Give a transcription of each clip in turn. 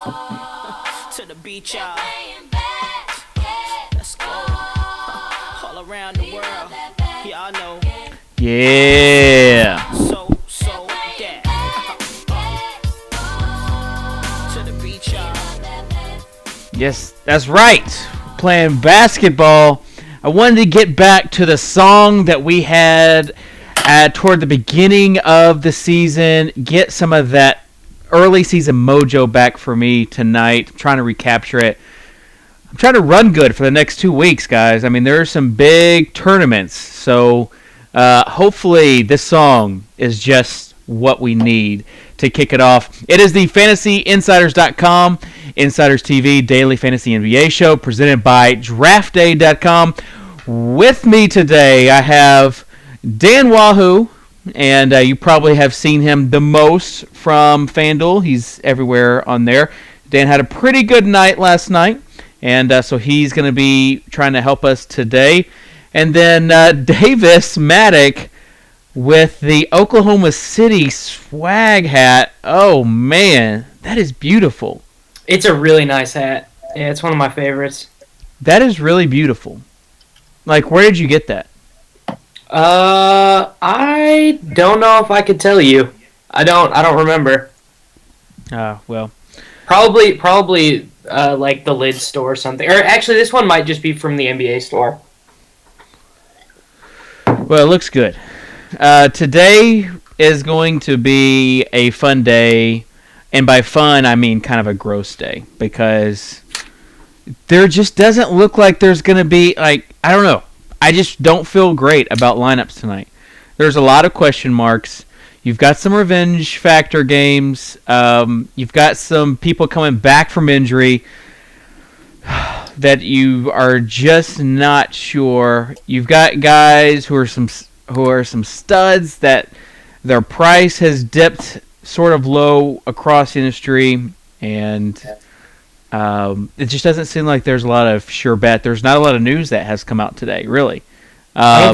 To the beach, y'all. Let's go. All around the world. Y'all know. Yeah. So, yeah. To the beach, y'all. Yes, that's right. Playing basketball. I wanted to get back to the song that we had toward the beginning of the season. Get some of that early season mojo back for me tonight. I'm trying to recapture it. I'm trying to run good for the next 2 weeks, guys. I mean, there are some big tournaments, so hopefully this song is just what we need to kick it off. It is the FantasyInsiders.com, Insiders TV daily fantasy NBA show presented by DraftDay.com. With me today, I have Dan Wahoo, and you probably have seen him the most from FanDuel. He's everywhere on there. Dan had a pretty good night last night, and so he's going to be trying to help us today. And then Davis Maddock with the Oklahoma City swag hat. Oh, man, that is beautiful. It's a really nice hat. Yeah, it's one of my favorites. That is really beautiful. Like, where did you get that? I don't know if I could tell you. I don't remember. Well. Probably, like the Lid store or something. Or actually, this one might just be from the NBA store. Well, it looks good. Today is going to be a fun day, and by fun, I mean kind of a gross day, because there just doesn't look like there's going to be, like, I don't know. I just don't feel great about lineups tonight. There's a lot of question marks. You've got some revenge factor games. You've got some people coming back from injury that you are just not sure. You've got guys who are some studs that their price has dipped sort of low across the industry, and it just doesn't seem like there's a lot of sure bet. There's not a lot of news that has come out today, really. I don't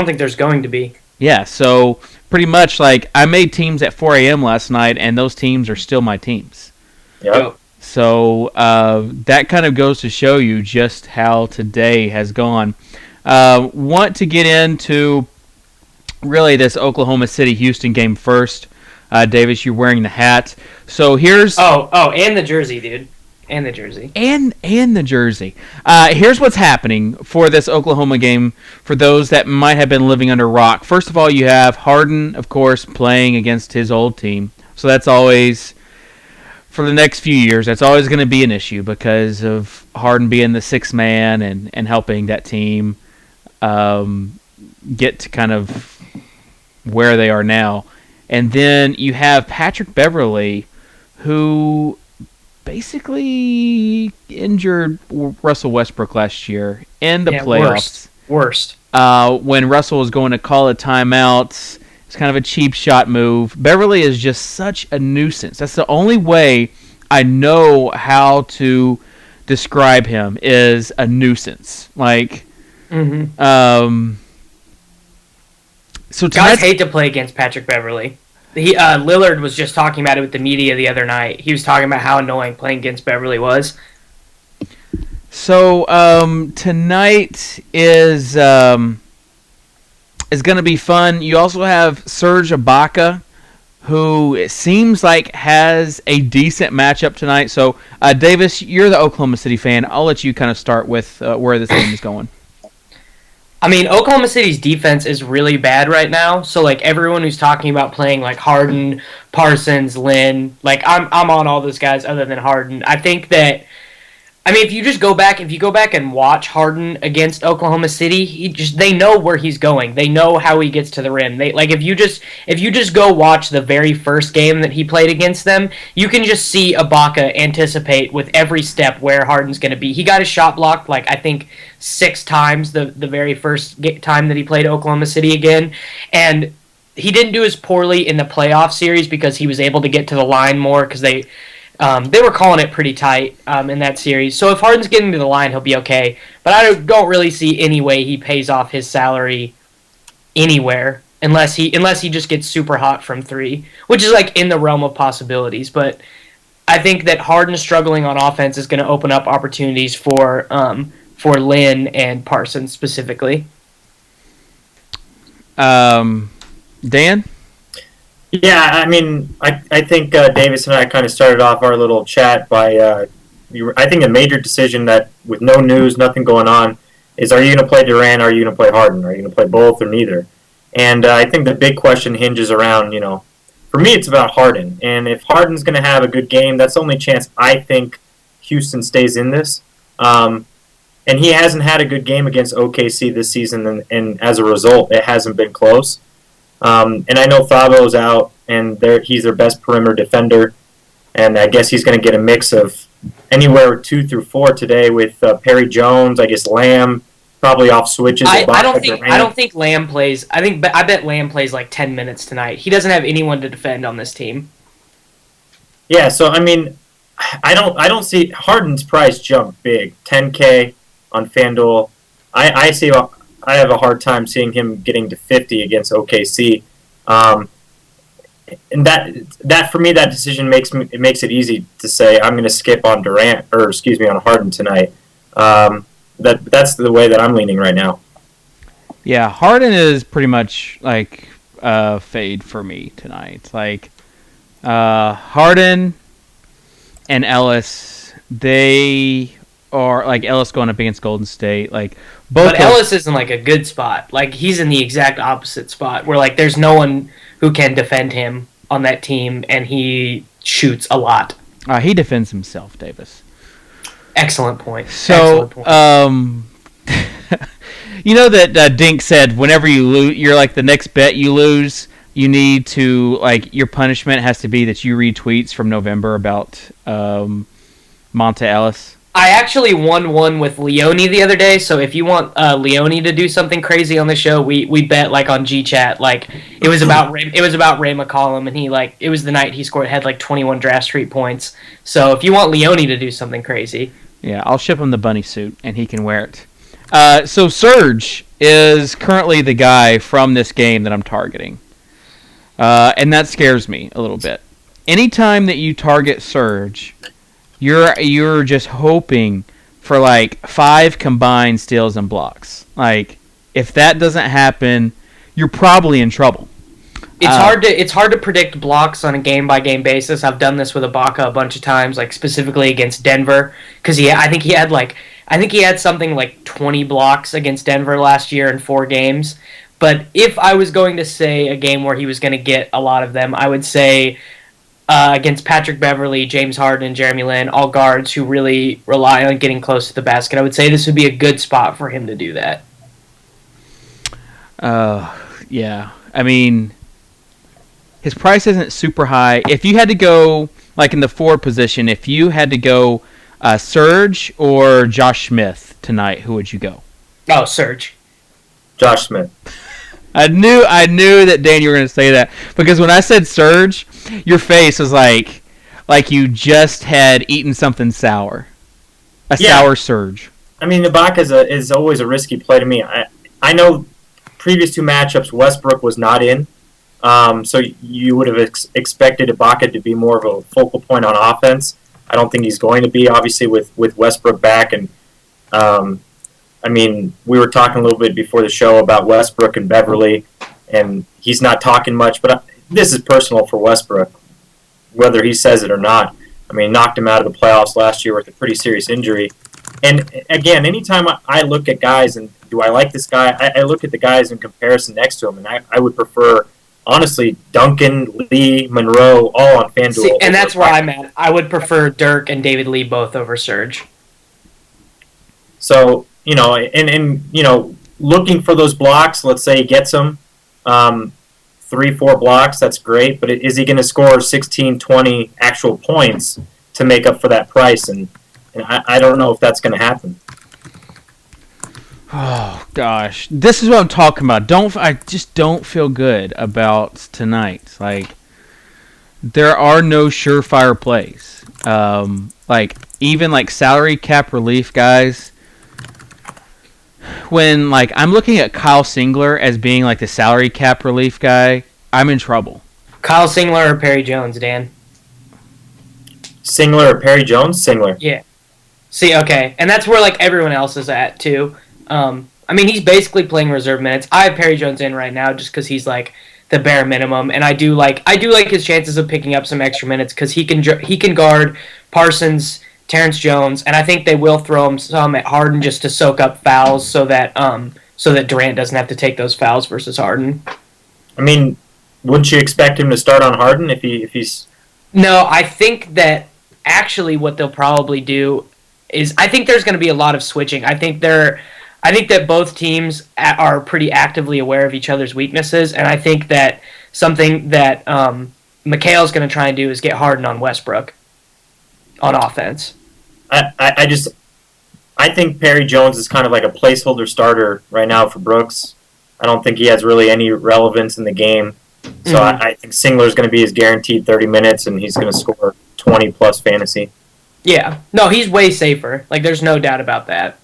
think there's going to be. Yeah, so pretty much like I made teams at 4 a.m. last night, and those teams are still my teams. Yep. So that kind of goes to show you just how today has gone. Want to get into really this Oklahoma City-Houston game first. Davis, you're wearing the hat. So here's... Oh, and the jersey, dude. And the jersey. And the jersey. Here's what's happening for this Oklahoma game for those that might have been living under a rock. First of all, you have Harden, of course, playing against his old team. So that's always, for the next few years, that's always going to be an issue because of Harden being the sixth man and helping that team get to kind of where they are now. And then you have Patrick Beverley, who basically injured Russell Westbrook last year in the playoffs. Worst. When Russell was going to call a timeout, it's kind of a cheap shot move. Beverly is just such a nuisance. That's the only way I know how to describe him, is a nuisance. Like, so guys hate to play against Patrick Beverly. Lillard was just talking about it with the media the other night. He was talking about how annoying playing against Beverly was. So tonight is going to be fun. You also have Serge Ibaka, who it seems like has a decent matchup tonight. So Davis, you're the Oklahoma City fan. I'll let you kind of start with where this game is going. I mean, Oklahoma City's defense is really bad right now. So, like, everyone who's talking about playing, like, Harden, Parsons, Lynn, like, I'm on all those guys other than Harden. I think that, I mean, if you go back and watch Harden against Oklahoma City, they know where he's going. They know how he gets to the rim. If you just go watch the very first game that he played against them, you can just see Ibaka anticipate with every step where Harden's going to be. He got his shot blocked, like, I think 6 times the very first time that he played Oklahoma City again, and he didn't do as poorly in the playoff series because he was able to get to the line more because they were calling it pretty tight in that series. So if Harden's getting to the line, he'll be okay. But I don't really see any way he pays off his salary anywhere unless he just gets super hot from 3, which is like in the realm of possibilities. But I think that Harden struggling on offense is going to open up opportunities for Lynn and Parsons specifically. Dan? Yeah, I mean, I think Davis and I kind of started off our little chat by, I think a major decision that, with no news, nothing going on, is are you going to play Durant, or are you going to play Harden? Are you going to play both or neither? And I think the big question hinges around, for me it's about Harden. And if Harden's going to have a good game, that's the only chance I think Houston stays in this. And he hasn't had a good game against OKC this season, and as a result, it hasn't been close. And I know Thabo's out, and he's their best perimeter defender, and I guess he's going to get a mix of anywhere 2 through 4 today with Perry Jones, I guess Lamb, probably off switches. I don't think Lamb plays. I bet Lamb plays like 10 minutes tonight. He doesn't have anyone to defend on this team. Yeah, so I mean, I don't see Harden's price jump big, 10K on FanDuel. I have a hard time seeing him getting to 50 against OKC, and that for me, that decision makes it easy to say I'm going to skip on on Harden tonight. That's the way that I'm leaning right now. Yeah, Harden is pretty much like fade for me tonight. Like Harden and Ellis, they are like Ellis going up against Golden State, like. But Ellis is in like a good spot. Like he's in the exact opposite spot where like there's no one who can defend him on that team, and he shoots a lot. He defends himself, Davis. Excellent point. So, Excellent point. You know that Dink said whenever you lose, you're like the next bet you lose, you need to like your punishment has to be that you read tweets from November about Monta Ellis. I actually won one with Leone the other day, so if you want Leone to do something crazy on the show, we bet like on GChat. Like it was about Ray McCollum, and it was the night he had like 21 draft street points. So if you want Leone to do something crazy, yeah, I'll ship him the bunny suit and he can wear it. So Serge is currently the guy from this game that I'm targeting, and that scares me a little bit. Anytime that you target Serge, you're just hoping for like 5 combined steals and blocks. Like if that doesn't happen, you're probably in trouble. It's hard to predict blocks on a game by game basis. I've done this with Ibaka a bunch of times, like specifically against Denver, because I think he had something like 20 blocks against Denver last year in 4 games. But if I was going to say a game where he was going to get a lot of them, I would say against Patrick Beverley, James Harden, and Jeremy Lin, all guards who really rely on getting close to the basket. I would say this would be a good spot for him to do that. Yeah. I mean, his price isn't super high. If you had to go, like in the forward position, if you had to go Serge or Josh Smith tonight, who would you go? Oh, Serge. Josh Smith. I knew that, Dan, you were going to say that. Because when I said Serge, your face was like you just had eaten something sour. Sour Serge. I mean, Ibaka is always a risky play to me. I know previous 2 matchups, Westbrook was not in. So you would have expected Ibaka to be more of a focal point on offense. I don't think he's going to be, obviously, with Westbrook back. And I mean, we were talking a little bit before the show about Westbrook and Beverly, and he's not talking much, but this is personal for Westbrook, whether he says it or not. I mean, knocked him out of the playoffs last year with a pretty serious injury. And again, anytime I look at guys and do I like this guy, I look at the guys in comparison next to him, and I would prefer, honestly, Duncan, Lee, Monroe, all on FanDuel. See, and that's where I'm at. I would prefer Dirk and David Lee both over Serge. So, looking for those blocks, let's say he gets them, 3-4 blocks, that's great, but is he going to score 16, 20 actual points to make up for that price? And I don't know if that's going to happen. Oh, gosh. This is what I'm talking about. I just don't feel good about tonight. Like, there are no surefire plays. Even salary cap relief guys, when I'm looking at Kyle Singler as being the salary cap relief guy, I'm in trouble. Kyle Singler or Perry Jones, Dan? Singler or Perry Jones? Singler. Yeah. See, okay, and that's where like everyone else is at too. I mean, he's basically playing reserve minutes. I have Perry Jones in right now just because he's like the bare minimum, and I do like his chances of picking up some extra minutes because he can guard Parsons, Terrence Jones, and I think they will throw him some at Harden just to soak up fouls so that Durant doesn't have to take those fouls versus Harden. I mean, wouldn't you expect him to start on Harden if he's? No, I think that actually what they'll probably do is I think there's going to be a lot of switching. I think that both teams are pretty actively aware of each other's weaknesses, and I think that something that McHale's going to try and do is get Harden on Westbrook on offense. I think Perry Jones is kind of like a placeholder starter right now for Brooks. I don't think he has really any relevance in the game. So I think Singler's going to be his guaranteed 30 minutes, and he's going to score 20-plus fantasy. Yeah. No, he's way safer. Like, there's no doubt about that.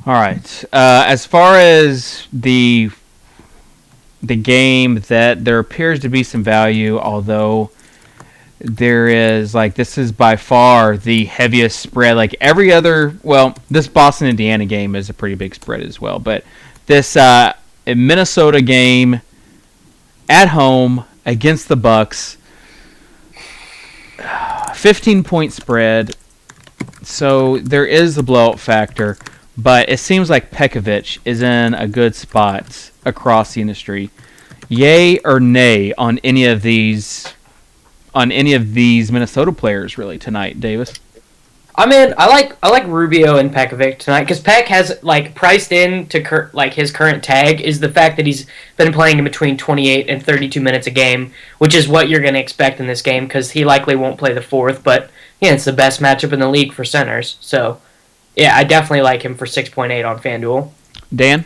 All right. As far as the game, that there appears to be some value, although there is, like, this is by far the heaviest spread. Like, every other, well, this Boston-Indiana game is a pretty big spread as well, but this Minnesota game at home against the Bucks, 15-point spread, so there is a blowout factor, but it seems like Pekovic is in a good spot across the industry. Yay or nay on any of these Minnesota players really tonight, Davis? I mean, I like Rubio and Pekovic tonight because Peck has like priced in to his current tag is the fact that he's been playing in between 28 and 32 minutes a game, which is what you're going to expect in this game because he likely won't play the fourth. But yeah, it's the best matchup in the league for centers. So yeah, I definitely like him for 6.8 on FanDuel. Dan?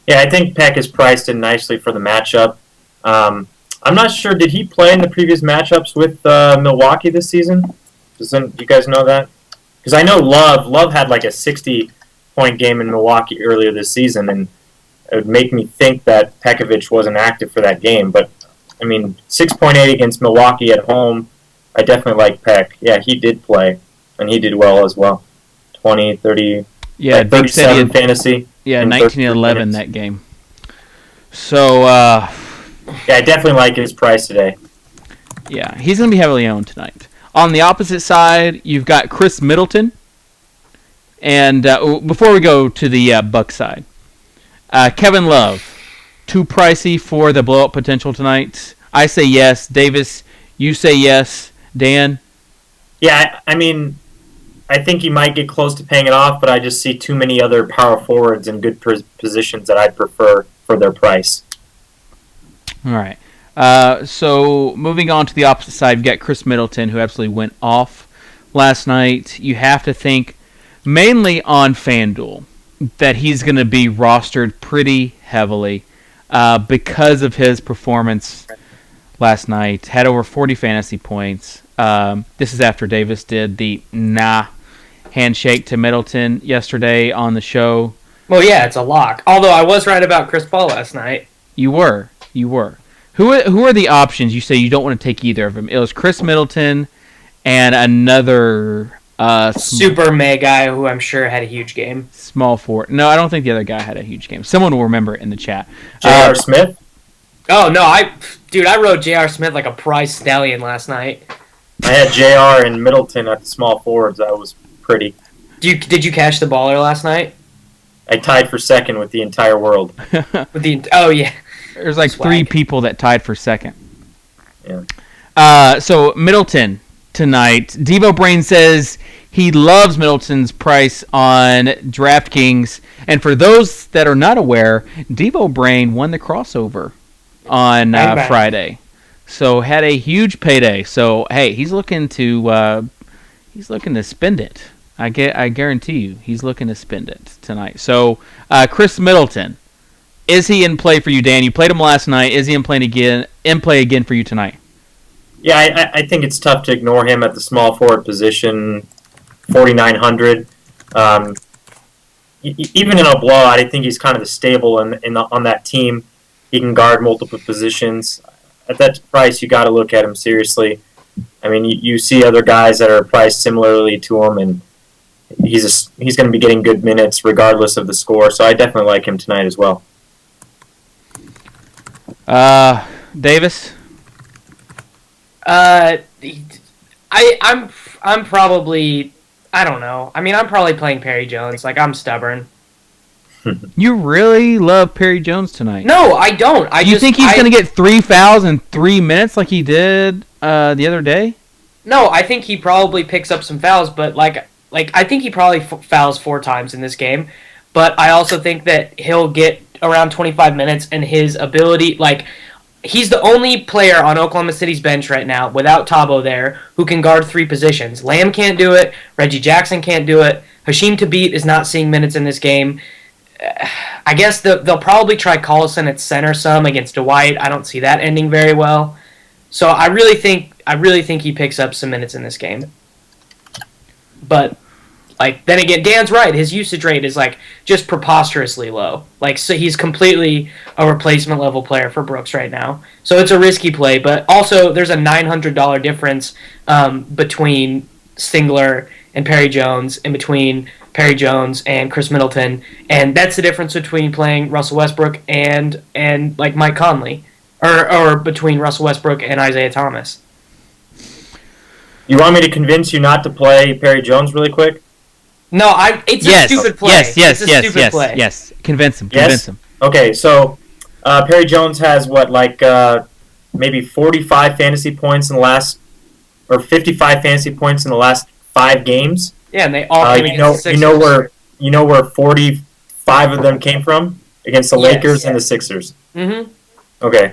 Yeah, I think Peck is priced in nicely for the matchup. I'm not sure. Did he play in the previous matchups with Milwaukee this season? Do you guys know that? Because I know Love had like a 60-point game in Milwaukee earlier this season, and it would make me think that Pekovic wasn't active for that game. But, I mean, 6.8 against Milwaukee at home, I definitely like Peck. Yeah, he did play, and he did well as well. 20, 30, yeah, 37 fantasy. Yeah, 19 and 11 that game. So, yeah, I definitely like his price today. Yeah, he's going to be heavily owned tonight. On the opposite side, you've got Chris Middleton. And before we go to the Buck side, Kevin Love, too pricey for the blow-up potential tonight. I say yes. Davis, you say yes. Dan? Yeah, I mean, I think he might get close to paying it off, but I just see too many other power forwards in good positions that I'd prefer for their price. All right. So moving on to the opposite side, you've got Chris Middleton, who absolutely went off last night. You have to think mainly on FanDuel that he's going to be rostered pretty heavily because of his performance last night. Had over 40 fantasy points. This is after Davis did the handshake to Middleton yesterday on the show. Well, yeah, it's a lock. Although I was right about Chris Paul last night. You were. Who are the options you say you don't want to take either of them? It was Chris Middleton and another super mega guy who I'm sure had a huge game. Small forward. No, I don't think the other guy had a huge game. Someone will remember it in the chat. J.R. Smith? Oh, no. I wrote J.R. Smith like a prize stallion last night. I had J.R. and Middleton at the small forwards. That was pretty. Did you cash the baller last night? I tied for second with the entire world. Oh, yeah. There's like Swag. 3 people that tied for second. Yeah. So Middleton tonight. Devo Brain says he loves Middleton's price on DraftKings. And for those that are not aware, Devo Brain won the crossover on Friday. So had a huge payday. So hey, he's looking to spend it. I guarantee you, he's looking to spend it tonight. So Chris Middleton. Is he in play for you, Dan? You played him last night. Is he in play again for you tonight? Yeah, I think it's tough to ignore him at the small forward position, 4,900. Even in a blowout, I think he's kind of stable on that team. He can guard multiple positions. At that price, you got to look at him seriously. I mean, you see other guys that are priced similarly to him, and he's going to be getting good minutes regardless of the score. So I definitely like him tonight as well. Davis? I'm probably, I don't know. I mean, I'm probably playing Perry Jones. Like, I'm stubborn. You really love Perry Jones tonight? No, I don't. Do you think he's going to get 3 fouls in 3 minutes like he did the other day? No, I think he probably picks up some fouls, but like I think he probably fouls 4 times in this game. But I also think that he'll get around 25 minutes, and his ability, like, he's the only player on Oklahoma City's bench right now, without Tabo there, who can guard 3 positions. Lamb can't do it. Reggie Jackson can't do it. Hashim Thabit is not seeing minutes in this game. I guess they'll probably try Collison at center some against Dwight. I don't see that ending very well. So I really think he picks up some minutes in this game. But like, then again, Dan's right. His usage rate is like just preposterously low. Like, so he's completely a replacement level player for Brooks right now. So it's a risky play, but also there's a $900 difference between Singler and Perry Jones, and between Perry Jones and Chris Middleton, and that's the difference between playing Russell Westbrook and like Mike Conley, or between Russell Westbrook and Isaiah Thomas. You want me to convince you not to play Perry Jones really quick? No, it's a stupid play. Yes. Convince him. Okay, so Perry Jones has maybe 45 fantasy points in the last, or 55 fantasy points in the last 5 games. Yeah, and they all came against the Sixers. You know where 45 of them came from? Against the Lakers and the Sixers. Mm-hmm. Okay,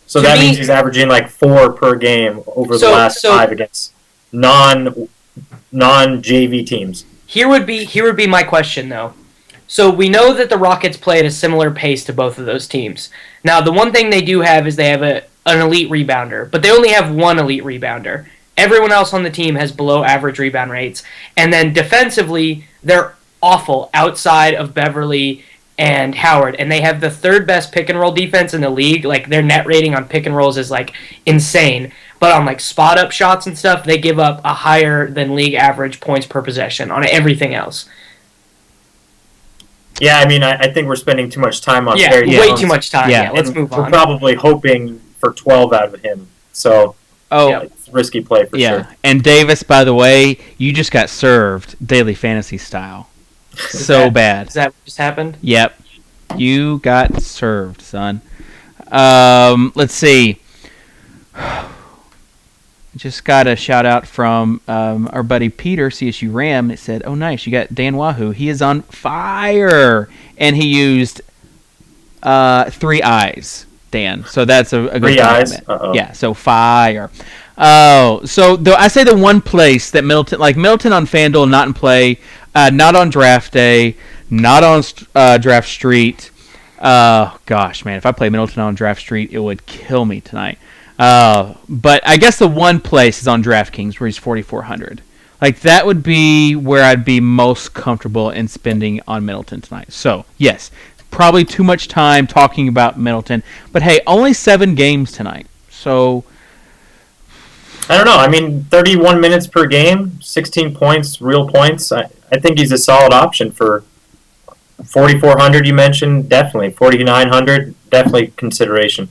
so that means he's averaging like 4 per game over the last 5 against non-JV teams. Here would be my question, though. So we know that the Rockets play at a similar pace to both of those teams. Now, the one thing they do have is they have an elite rebounder, but they only have one elite rebounder. Everyone else on the team has below average rebound rates. And then defensively, they're awful outside of Beverly and Howard. And they have the 3rd best pick and roll defense in the league. Like, their net rating on pick and rolls is like insane. But on like spot up shots and stuff, they give up a higher than league average points per possession on everything else. Yeah, I mean, I think we're spending too much time on Perry Jones. Way too much time. Yeah, let's move on. We're probably hoping for 12 out of him. So, it's a risky play for sure. And Davis, by the way, you just got served daily fantasy style. Bad. Is that what just happened? Yep. You got served, son. Let's see. Just got a shout out from our buddy Peter, CSU Ram. It said, "Oh, nice, you got Dan Wahoo. He is on fire," and he used 3 eyes, Dan. So that's a good 3 eyes. Yeah, so fire. Oh, so I say the one place that Middleton on FanDuel, not in play, not on DraftDay, not on Draft Street. Gosh, man, if I play Middleton on Draft Street, it would kill me tonight. But I guess the one place is on DraftKings where he's 4,400. Like, that would be where I'd be most comfortable in spending on Middleton tonight. So, yes, probably too much time talking about Middleton. But, hey, only 7 games tonight. So, I don't know. I mean, 31 minutes per game, 16 points, real points. I think he's a solid option for 4,400 you mentioned. Definitely. 4,900, definitely consideration.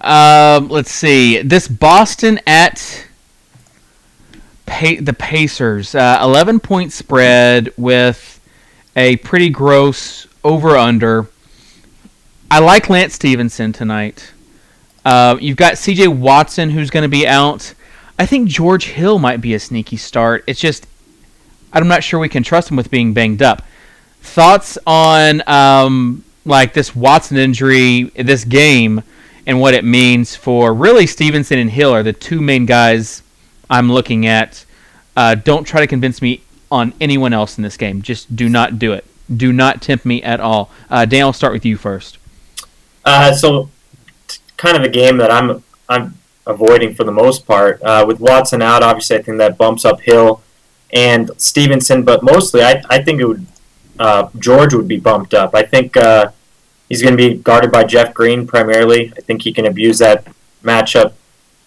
Let's see. This Boston at the Pacers, 11-point spread with a pretty gross over-under. I like Lance Stevenson tonight. You've got C.J. Watson, who's going to be out. I think George Hill might be a sneaky start. It's just, I'm not sure we can trust him with being banged up. Thoughts on this Watson injury, this game, and what it means for really Stevenson and Hill are the 2 main guys I'm looking at. Don't try to convince me on anyone else in this game. Just do not do it. Do not tempt me at all. Dan, I'll start with you first. So, kind of a game that I'm avoiding for the most part. With Watson out, obviously, I think that bumps up Hill and Stevenson, but mostly I think it would George would be bumped up. I think he's going to be guarded by Jeff Green primarily. I think he can abuse that matchup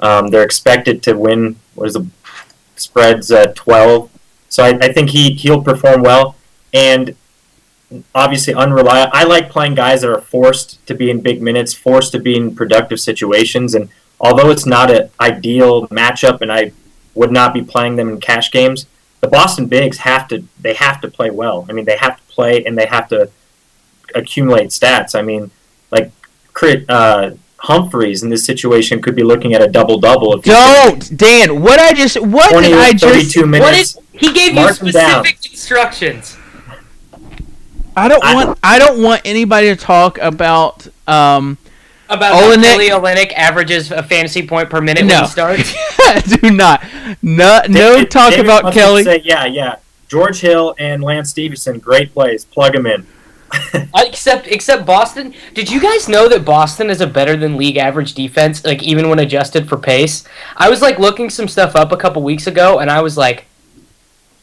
They're expected to win. What is the spreads? 12. So I think he'll perform well. And obviously unreliable. I like playing guys that are forced to be in big minutes, forced to be in productive situations. And although it's not an ideal matchup, and I would not be playing them in cash games, the Boston Bigs have to play well. I mean, they have to play and they have to accumulate stats. I mean, like Humphreys in this situation could be looking at a double-double. Don't, Dan. What did I just? 32 minutes. He gave you specific instructions. I don't want anybody to talk about how Kelly Olynyk averages a fantasy point per minute when he starts. Do not. No talk about Kelly. Say, yeah. George Hill and Lance Stevenson, great plays. Plug them in. Except Boston. Did you guys know that Boston is a better than league average defense, like even when adjusted for pace? I was like looking some stuff up a couple weeks ago, and I was like,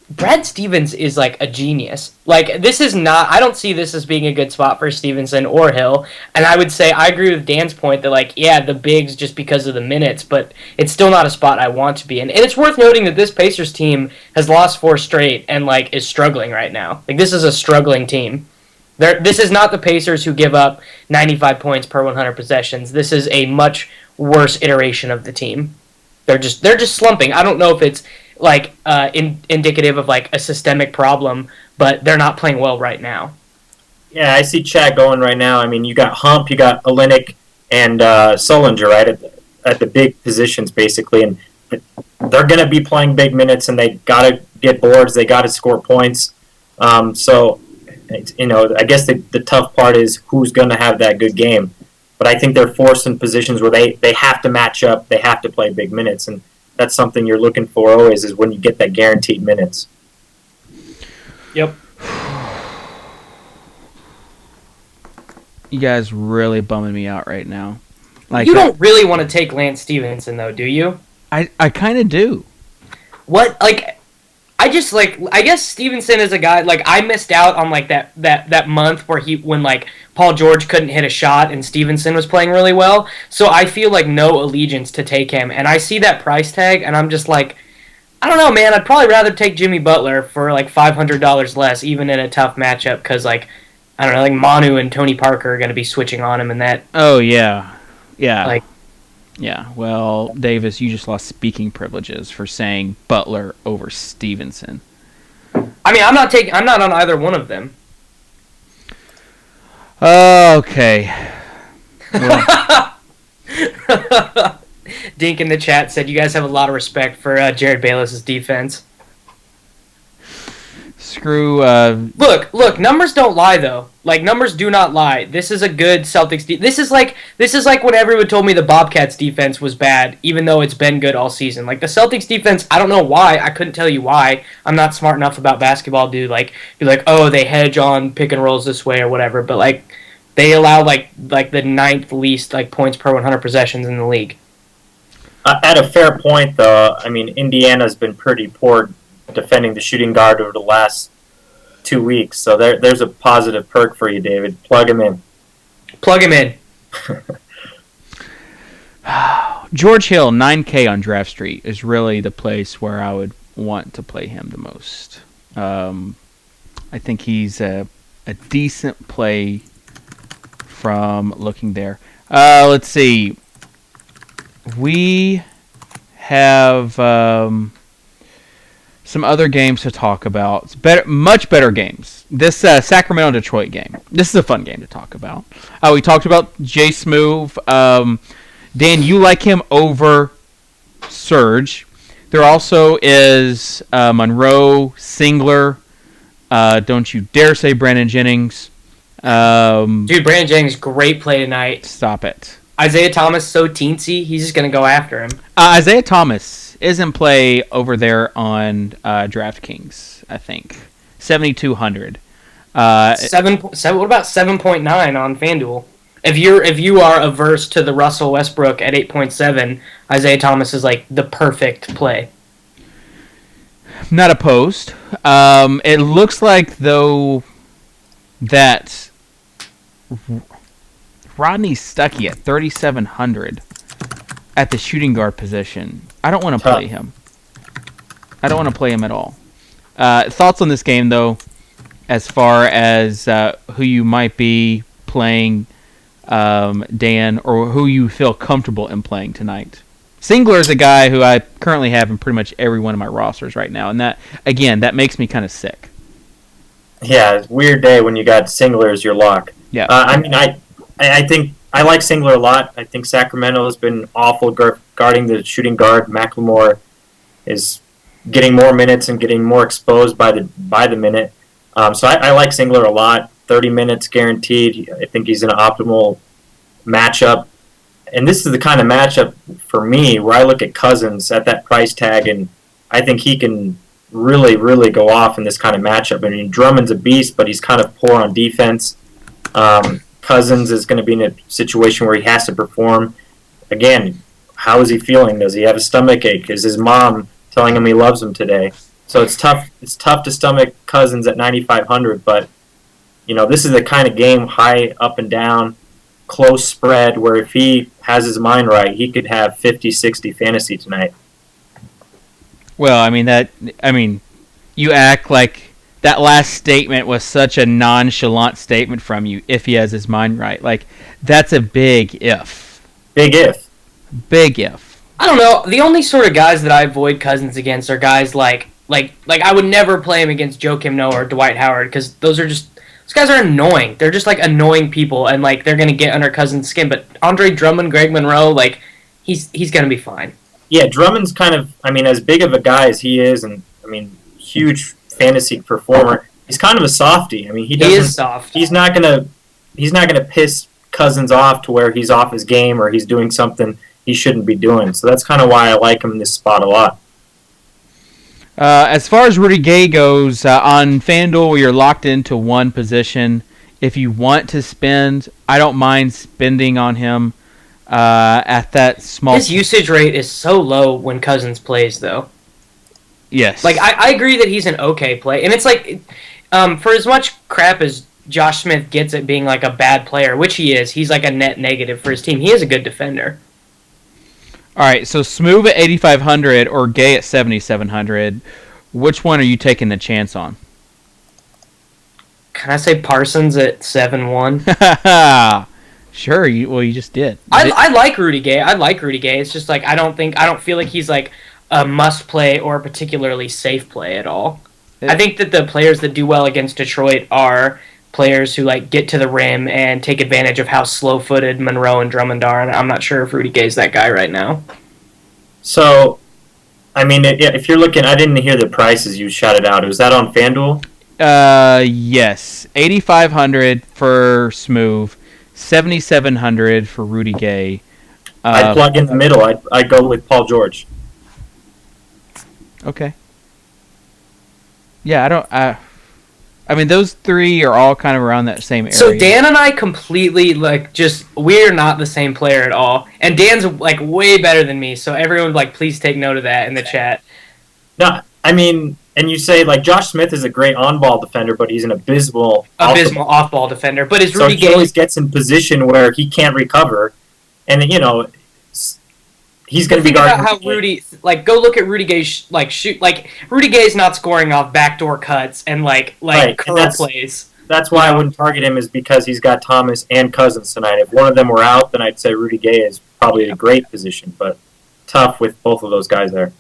Brad Stevens is like a genius. Like, this is not, I don't see this as being a good spot for Stevenson or Hill. And I would say, I agree with Dan's point that, like, yeah, the bigs just because of the minutes, but it's still not a spot I want to be in. And it's worth noting that this Pacers team has lost 4 straight and, like, is struggling right now. Like, this is a struggling team. This is not the Pacers who give up 95 points per 100 possessions. This is a much worse iteration of the team. They're just slumping. I don't know if it's like indicative of like a systemic problem, but they're not playing well right now. Yeah, I see chat going right now. I mean, you got Hump, you got Olynyk, and Sullinger, right, at the big positions, basically. And they're going to be playing big minutes, and they got to get boards. They got to score points. So, I guess the tough part is who's going to have that good game. But I think they're forced in positions where they have to match up. They have to play big minutes. And that's something you're looking for always, is when you get that guaranteed minutes. Yep. You guys really bumming me out right now. Like, you don't really want to take Lance Stevenson, though, do you? I kind of do. What? Like, I guess Stevenson is a guy, like, I missed out on, like, that month when, like, Paul George couldn't hit a shot and Stevenson was playing really well. So I feel, like, no allegiance to take him. And I see that price tag, and I'm just like, I don't know, man. I'd probably rather take Jimmy Butler for, like, $500 less, even in a tough matchup, because, like, I don't know, like, Manu and Tony Parker are going to be switching on him and that. Oh, yeah. Yeah. Like, yeah, well, Davis, you just lost speaking privileges for saying Butler over Stevenson. I mean, I'm not on either one of them. Okay. Well. Dink in the chat said you guys have a lot of respect for Jared Bayless's defense. Screw. Look. Numbers don't lie, though. Like, numbers do not lie. This is a good Celtics. This is like when everyone told me the Bobcats defense was bad, even though it's been good all season. Like, the Celtics defense, I don't know why. I couldn't tell you why. I'm not smart enough about basketball to be like, oh, they hedge on pick and rolls this way or whatever. But like, they allow like the 9th least like points per 100 possessions in the league. At a fair point, though, I mean, Indiana's been pretty poor defending the shooting guard over the last 2 weeks. So there's a positive perk for you, David. Plug him in. George Hill, 9K on Draft Street, is really the place where I would want to play him the most. I think he's a decent play from looking there. Let's see. We have some other games to talk about. Much better games. This Sacramento-Detroit game. This is a fun game to talk about. We talked about Jay Smoove. Dan, you like him over Serge. There also is Monroe, Singler. Don't you dare say Brandon Jennings. Dude, Brandon Jennings, great play tonight. Stop it. Isaiah Thomas, so teensy. He's just going to go after him. Isaiah Thomas is in play over there on DraftKings, I think. 7,200. What about 7.9 on FanDuel? If you are averse to the Russell Westbrook at 8.7, Isaiah Thomas is like the perfect play. Not opposed. It looks like though that Rodney Stuckey at 3,700. at the shooting guard position. I don't want to play him. I don't want to play him at all. Thoughts on this game, though, as far as who you might be playing, Dan, or who you feel comfortable in playing tonight? Singler is a guy who I currently have in pretty much every one of my rosters right now, and that makes me kind of sick. Yeah, it's a weird day when you got Singler as your lock. Yeah. I think I like Singler a lot. I think Sacramento has been awful guarding the shooting guard. McLemore is getting more minutes and getting more exposed by the minute. So I like Singler a lot. 30 minutes guaranteed. I think he's an optimal matchup. And this is the kind of matchup for me where I look at Cousins at that price tag, and I think he can really, really go off in this kind of matchup. I mean, Drummond's a beast, but he's kind of poor on defense. Cousins is going to be in a situation where he has to perform. Again, how is he feeling? Does he have a stomach ache? Is his mom telling him he loves him today? So it's tough. It's tough to stomach Cousins at 9,500, but this is the kind of game, high up and down, close spread, where if he has his mind right, he could have 50, 60 fantasy tonight. Well, you act like that last statement was such a nonchalant statement from you, if he has his mind right. Like, that's a big if. Big if. Big if. I don't know. The only sort of guys that I avoid Cousins against are guys like I would never play him against Joakim Noah or Dwight Howard, because those guys are annoying. They're just like annoying people, and like they're gonna get under Cousins' skin. But Andre Drummond, Greg Monroe, like he's gonna be fine. Yeah, Drummond's kind of, as big of a guy as he is, and huge fantasy performer. He's kind of a softie. He is soft. He's not gonna piss Cousins off to where he's off his game or he's doing something he shouldn't be doing. So that's kind of why I like him in this spot a lot. As far as Rudy Gay goes, on FanDuel, you're locked into one position. If you want to spend, I don't mind spending on him at that small... His usage rate is so low when Cousins plays, though. Yes. Like, I agree that he's an okay play. And it's like, for as much crap as Josh Smith gets at being like a bad player, which he is, he's like a net negative for his team. He is a good defender. All right, so Smoove at 8,500 or Gay at 7,700. Which one are you taking the chance on? Can I say Parsons at 7-1? Sure. You just did. I like Rudy Gay. It's just like I don't feel like he's like a must play or a particularly safe play at all. I think that the players that do well against Detroit are players who like get to the rim and take advantage of how slow-footed Monroe and Drummond are, and I'm not sure if Rudy Gay's that guy right now. So, if you're looking, I didn't hear the prices you shouted out. Was that on FanDuel? Yes, 8,500 for Smoove, 7,700 for Rudy Gay. I'd plug in the middle. I'd go with Paul George. Okay. Yeah, those three are all kind of around that same area. So Dan and I completely, we're not the same player at all. And Dan's, way better than me, so everyone, please take note of that in the chat. No, and you say, Josh Smith is a great on-ball defender, but he's an abysmal off-ball defender. But is Rudy Gay... he always gets in position where he can't recover, and, he's going to be guarding. About how Rudy, go look at Rudy Gay shoot. Rudy Gay's not scoring off backdoor cuts and curl plays. That's why I wouldn't target him, is because he's got Thomas and Cousins tonight. If one of them were out, then I'd say Rudy Gay is probably a great position, but tough with both of those guys there.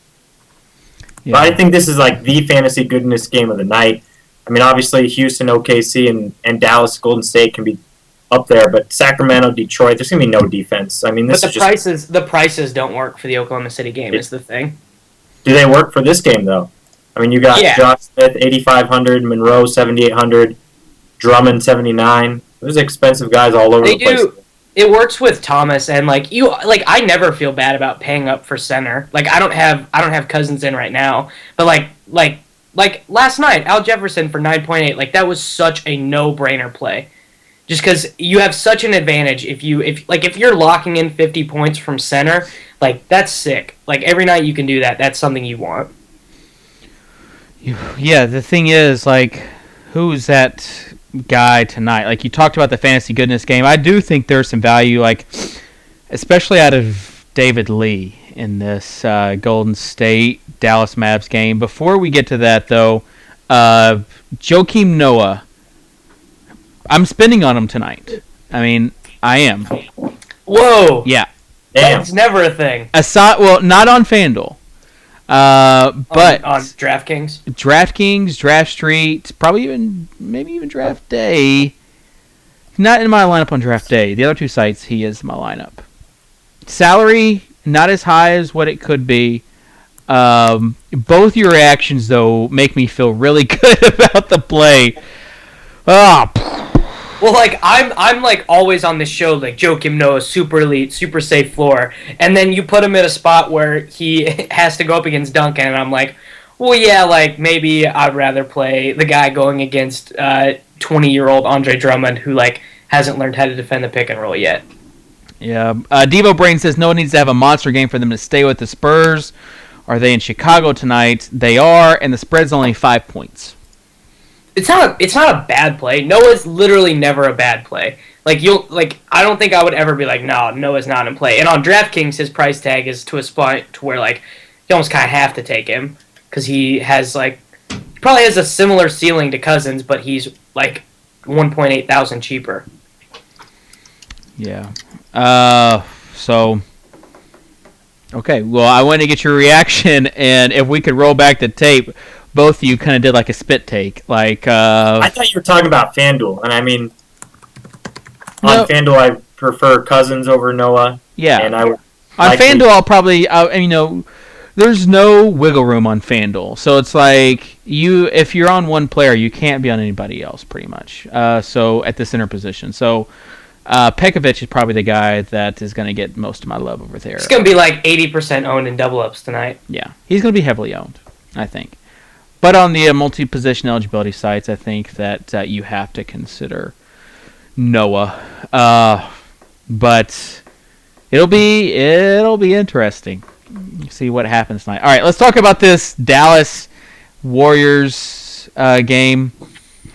Yeah. But I think this is the fantasy goodness game of the night. Obviously Houston, OKC, and Dallas, Golden State can be up there, but Sacramento, Detroit, there's gonna be no defense. The prices don't work for the Oklahoma City game. Is the thing. Do they work for this game though? You got Josh Smith 8,500, Monroe 7,800, Drummond 79. Those are expensive guys all over the place. It works with Thomas, and I never feel bad about paying up for center. I don't have Cousins in right now, but last night Al Jefferson for 9.8. That was such a no-brainer play. Just because you have such an advantage if you're locking in 50 points from center, that's sick. Every night you can do that. That's something you want. Yeah, the thing is, who's that guy tonight? You talked about the fantasy goodness game. I do think there's some value, especially out of David Lee in this Golden State Dallas Mavs game. Before we get to that, though, Joakim Noah, I'm spending on him tonight. I mean, I am. Whoa! Yeah. Damn. That's never a thing. Well, not on FanDuel. But on DraftKings, Draft Street, maybe even DraftDay. Not in my lineup on DraftDay. The other two sites, he is in my lineup. Salary, not as high as what it could be. Both your reactions, though, make me feel really good about the play. Oh. well, like I'm like always on this show, like Joakim Noah, super elite, super safe floor, and then you put him in a spot where he has to go up against Duncan, and I'm like, well, yeah, like maybe I'd rather play the guy going against 20-year-old Andre Drummond, who like hasn't learned how to defend the pick and roll yet. Yeah. Devo Brain says no one needs to have a monster game for them to stay with the Spurs. Are they in Chicago tonight? They are, and the spread's only 5 points. It's not a bad play. Noah's literally never a bad play. Like I don't think I would ever be like, no, Noah's not in play. And on DraftKings, his price tag is to a spot to where like you almost kind of have to take him because he probably has a similar ceiling to Cousins, but he's like 1.8 thousand cheaper. Yeah. So. Okay. Well, I want to get your reaction, and if we could roll back the tape. Both of you kind of did like a spit take. Like I thought you were talking about FanDuel, and I mean, on FanDuel I prefer Cousins over Noah. Yeah, and I would on FanDuel I'll probably there's no wiggle room on FanDuel, so it's like if you're on one player, you can't be on anybody else pretty much. So at the center position, so Pekovic is probably the guy that is going to get most of my love over there. It's going to be like 80% owned in double ups tonight. Yeah, he's going to be heavily owned, I think. But on the multi-position eligibility sites, I think that you have to consider Noah. But it'll be interesting. See what happens tonight. All right, let's talk about this Dallas Warriors game.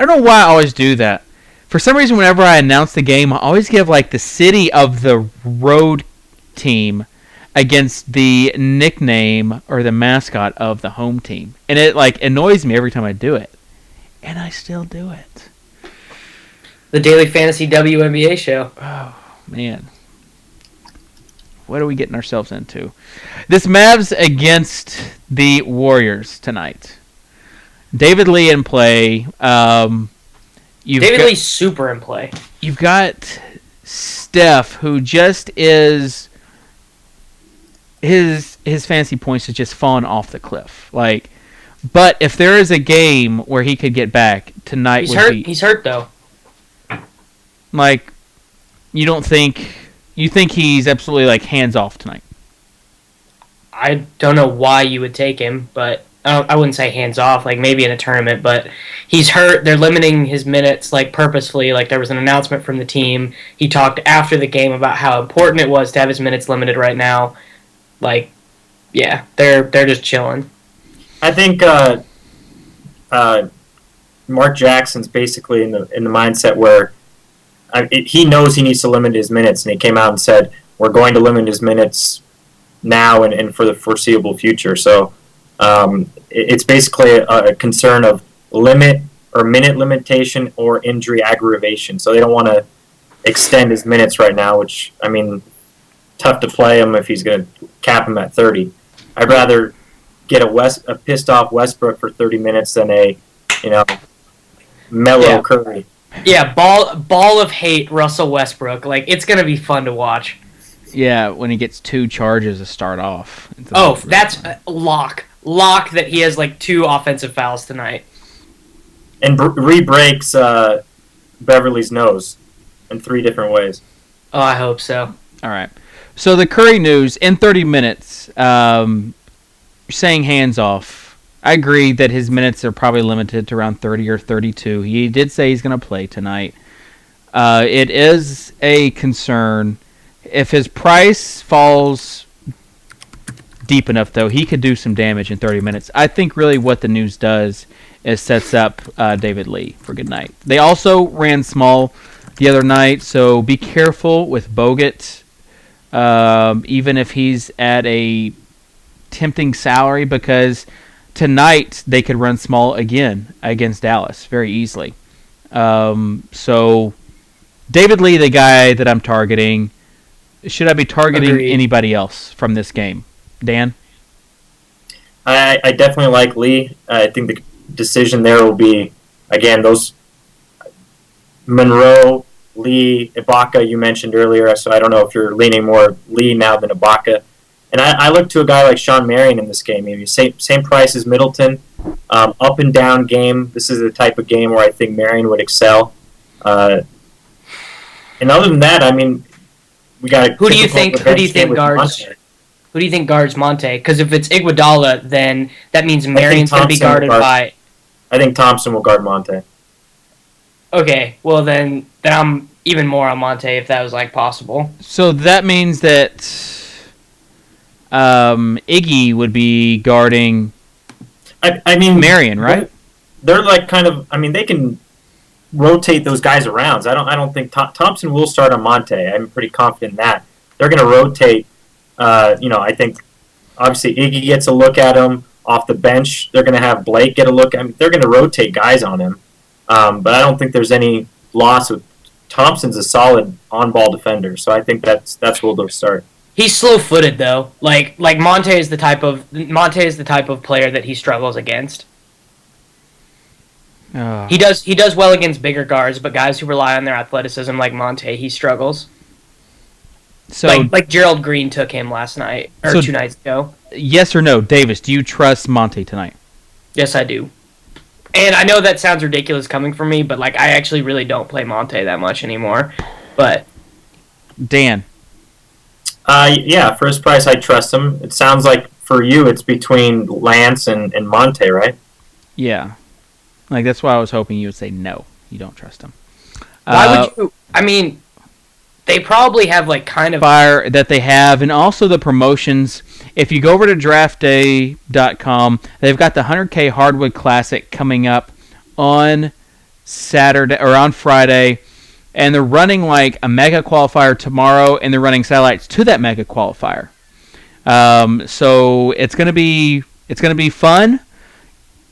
I don't know why I always do that. For some reason, whenever I announce the game, I always give like the city of the road team against the nickname or the mascot of the home team. And it like annoys me every time I do it. And I still do it. The Daily Fantasy WNBA show. Oh, man. What are we getting ourselves into? This Mavs against the Warriors tonight. David Lee in play. David Lee's super in play. You've got Steph, who just is... His fantasy points have just fallen off the cliff. Like, but if there is a game where he could get back tonight, He's hurt though. Like, you think he's absolutely like hands off tonight? I don't know why you would take him, but I wouldn't say hands off. Like maybe in a tournament, but he's hurt. They're limiting his minutes like purposefully. Like there was an announcement from the team. He talked after the game about how important it was to have his minutes limited right now. Like, yeah, they're just chilling. I think Mark Jackson's basically in the mindset where he knows he needs to limit his minutes, and he came out and said, "We're going to limit his minutes now and for the foreseeable future." So it's basically a concern of limit or minute limitation or injury aggravation. So they don't want to extend his minutes right now, which I mean. Tough to play him if he's going to cap him at 30. I'd rather get a pissed off Westbrook for 30 minutes than a mellow Curry. Yeah, ball of hate Russell Westbrook. Like it's going to be fun to watch. Yeah, when he gets 2 charges to start off. That's lock that he has like 2 offensive fouls tonight. And re-breaks Beverly's nose in 3 different ways. Oh, I hope so. All right. So the Curry news in 30 minutes, saying hands off. I agree that his minutes are probably limited to around 30 or 32. He did say he's going to play tonight. It is a concern. If his price falls deep enough, though, he could do some damage in 30 minutes. I think really what the news does is sets up David Lee for good night. They also ran small the other night, so be careful with Bogut. even if he's at a tempting salary, because tonight they could run small again against Dallas very easily. So David Lee, the guy that I'm targeting. Should I be targeting Agreed. anybody else from this game? Dan? I definitely like Lee. I think the decision there will be, again, those Monroe, Lee, Ibaka you mentioned earlier, so I don't know if you're leaning more Lee now than Ibaka. And I look to a guy like Sean Marion in this game. Maybe same price as Middleton. Up and down game. This is the type of game where I think Marion would excel. And other than that, I mean, we got a Who do you think guards? Monte. Who do you think guards Monte? Because if it's Iguodala, then that means Marion's going to be guarded by. I think Thompson will guard Monte. Okay, well then I'm even more on Monte if that was like possible. So that means that Iggy would be guarding I mean, Marion, right? They're like kind of. I mean, they can rotate those guys around. I don't think Thompson will start on Monte. I'm pretty confident in that. They're going to rotate. I think obviously Iggy gets a look at him off the bench. They're going to have Blake get a look. I mean, they're going to rotate guys on him. But I don't think there's any loss with Thompson's a solid on-ball defender, so I think that's where they'll start. He's slow-footed though. Like Monte is the type of player that he struggles against. He does well against bigger guards, but guys who rely on their athleticism like Monte, he struggles. So like Gerald Green took him last night or 2 nights ago. Yes or no, Davis? Do you trust Monte tonight? Yes, I do. And I know that sounds ridiculous coming from me, but like I actually really don't play Monte that much anymore. But Dan. Yeah, first price I trust him. It sounds like for you it's between Lance and Monte, right? Yeah. Like that's why I was hoping you would say no. You don't trust him. Why would you? I mean, they probably have like kind of fire that they have, and also the promotions. If you go over to DraftDay.com, they've got the 100K Hardwood Classic coming up on Saturday or on Friday, and they're running like a mega qualifier tomorrow, and they're running satellites to that mega qualifier. So it's gonna be fun.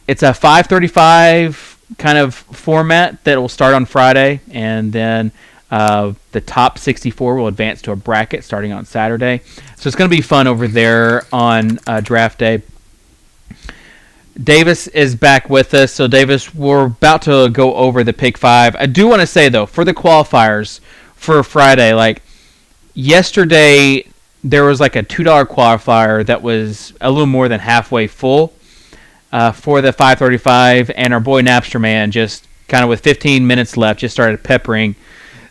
It's a 535 kind of format that will start on Friday, and then the top 64 will advance to a bracket starting on Saturday. So it's going to be fun over there on Draft Day. Davis is back with us. So, Davis, we're about to go over the Pick 5. I do want to say, though, for the qualifiers for Friday, like yesterday, there was like a $2 qualifier that was a little more than halfway full for the 535, and our boy Napster Man just kind of with 15 minutes left just started peppering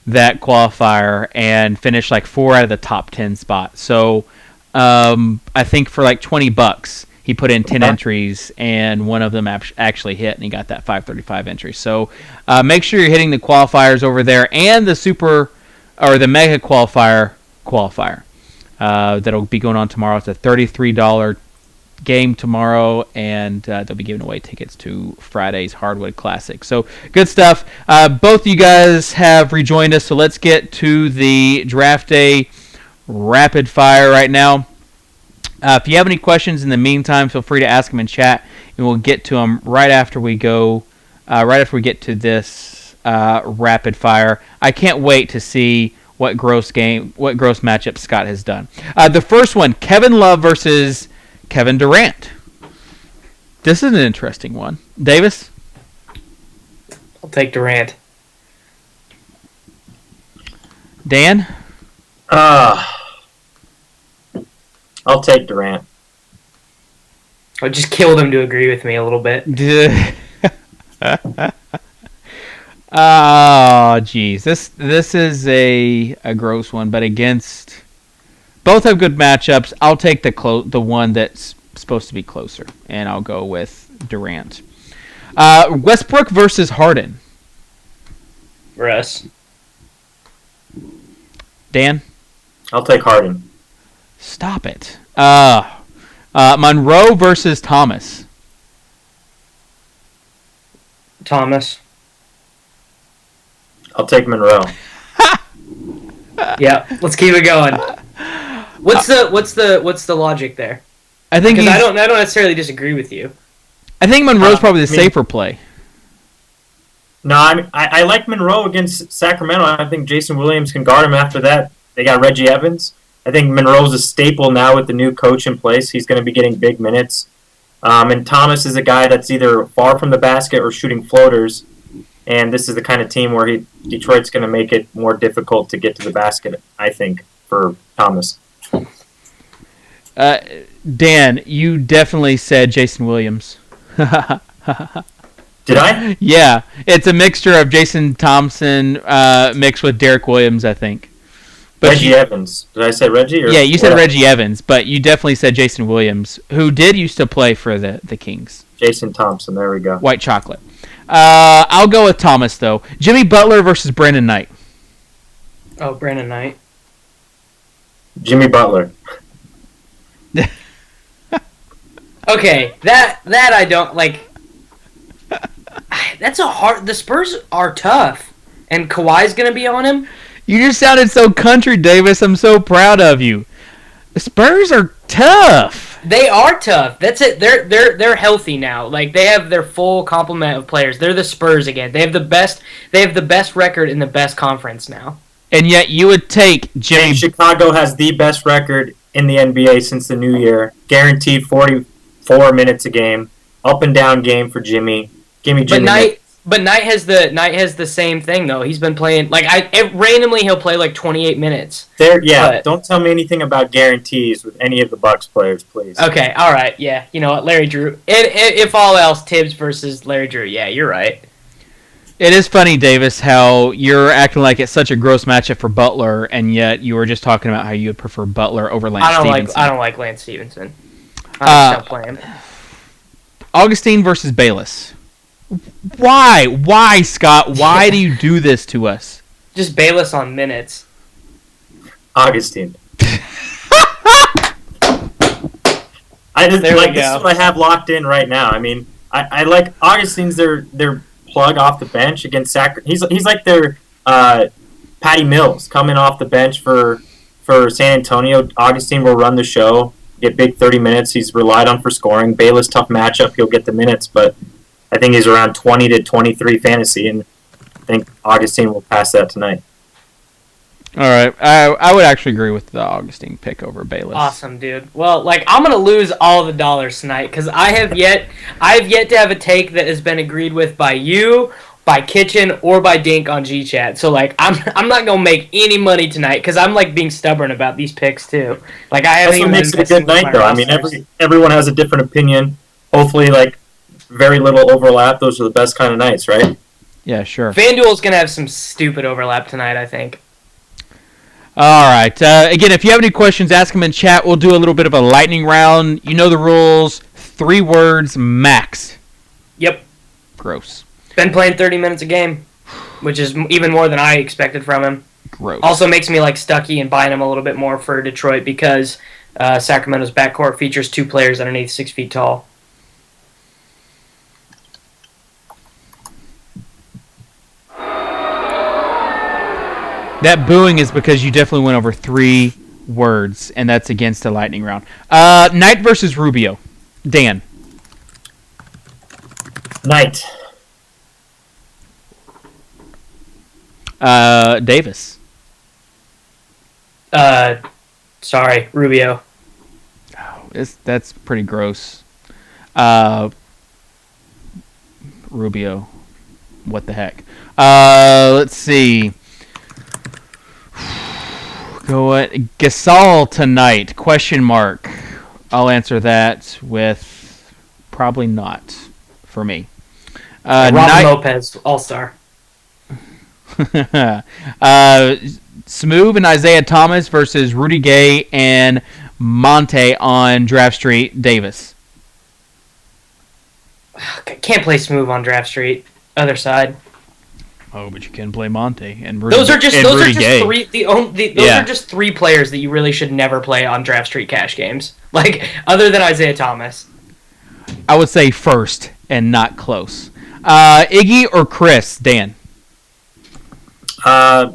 that qualifier and finished like 4 out of the top 10 spots. So I think for like $20 he put in 10 entries and one of them actually hit, and he got that 535 entry. So make sure you're hitting the qualifiers over there and the super or the mega qualifier that'll be going on tomorrow. It's a $33 game tomorrow, and they'll be giving away tickets to Friday's Hardwood Classic. So good stuff. Both of you guys have rejoined us, so let's get to the Draft Day rapid fire right now. If you have any questions in the meantime, feel free to ask them in chat, and we'll get to them right after we go. Right after we get to this rapid fire. I can't wait to see what gross matchup Scott has done. The first one: Kevin Love versus Kevin Durant. This is an interesting one. Davis? I'll take Durant. Dan? I'll take Durant. I just killed him to agree with me a little bit. Oh, geez. This is a gross one, but against... Both have good matchups. I'll take the one that's supposed to be closer, and I'll go with Durant. Westbrook versus Harden. Russ. Dan? I'll take Harden. Stop it. Monroe versus Thomas. Thomas. I'll take Monroe. Yeah, let's keep it going. What's the logic there? I think Because I don't necessarily disagree with you. I think Monroe's probably the I mean- safer play. No, I like Monroe against Sacramento. I think Jason Williams can guard him after that. They got Reggie Evans. I think Monroe's a staple now with the new coach in place. He's going to be getting big minutes. And Thomas is a guy that's either far from the basket or shooting floaters. And this is the kind of team where Detroit's going to make it more difficult to get to the basket, I think, for Thomas. Dan, you definitely said Jason Williams. Did I? Yeah, it's a mixture of Jason Thompson mixed with Derek Williams, I think. But Reggie Evans. Did I say Reggie? Or yeah, you said what? Reggie Evans, but you definitely said Jason Williams, who did used to play for the Kings. Jason Thompson. There we go. White chocolate. I'll go with Thomas, though. Jimmy Butler versus Brandon Knight. Oh, Brandon Knight. Jimmy Butler. Okay, that I don't like. That's a hard. The Spurs are tough, and Kawhi's gonna be on him. You just sounded so country, Davis. I'm so proud of you. The Spurs are tough. They are tough. That's it. They're healthy now. Like they have their full complement of players. They're the Spurs again. They have the best. They have the best record in the best conference now. And yet you would take Jimmy. And Chicago has the best record in the NBA since the new year. Guaranteed 44 minutes a game. Up and down game for Jimmy. Give me Jimmy. But Knight has the same thing though. He's been playing randomly he'll play like 28 minutes. Don't tell me anything about guarantees with any of the Bucks players, please. Okay, all right, yeah. You know what, Larry Drew. If all else, Tibbs versus Larry Drew. Yeah, you're right. It is funny, Davis, how you're acting like it's such a gross matchup for Butler, and yet you were just talking about how you would prefer Butler over Lance Stevenson. I don't like Lance Stevenson. I don't play him. Augustine versus Bayless. Why? Why, Scott? Why do you do this to us? Just Bayless on minutes. Augustine. This is what I have locked in right now. I mean, I like Augustine's their plug off the bench against Sacramento. He's like their Patty Mills coming off the bench for San Antonio. Augustine will run the show, get big 30 minutes. He's relied on for scoring. Bayless, tough matchup. He'll get the minutes, but I think he's around 20 to 23 fantasy, and I think Augustine will pass that tonight. All right, I would actually agree with the Augustine pick over Bayless. Awesome, dude. Well, I'm gonna lose all the dollars tonight because I've yet to have a take that has been agreed with by you, by Kitchen, or by Dink on GChat. So I'm not gonna make any money tonight because I'm being stubborn about these picks too. I haven't That's even what makes it a listened good to night, my though. I mean, rosters. everyone has a different opinion. Hopefully, very little overlap. Those are the best kind of nights, right? Yeah, sure. FanDuel's gonna have some stupid overlap tonight, I think. All right. Again, if you have any questions, ask them in chat. We'll do a little bit of a lightning round. You know the rules. 3 words max. Yep. Gross. Been playing 30 minutes a game, which is even more than I expected from him. Gross. Also makes me like Stuckey and buying him a little bit more for Detroit because Sacramento's backcourt features 2 players underneath 6 feet tall. That booing is because you definitely went over 3 words, and that's against the lightning round. Knight versus Rubio. Dan. Knight. Davis. Sorry, Rubio. Oh, that's pretty gross. Rubio. What the heck? Let's see. Go at Gasol tonight? Question mark. I'll answer that with probably not for me. Robin Lopez, All-Star. Smoove and Isaiah Thomas versus Rudy Gay and Monte on Draft Street. Davis. Can't play Smoove on Draft Street. Other side. Oh, but you can play Monte and Rudy. Those are just Gay. 3. Those are just 3 players that you really should never play on Draft Street cash games. Other than Isaiah Thomas. I would say first and not close. Iggy or Chris? Dan.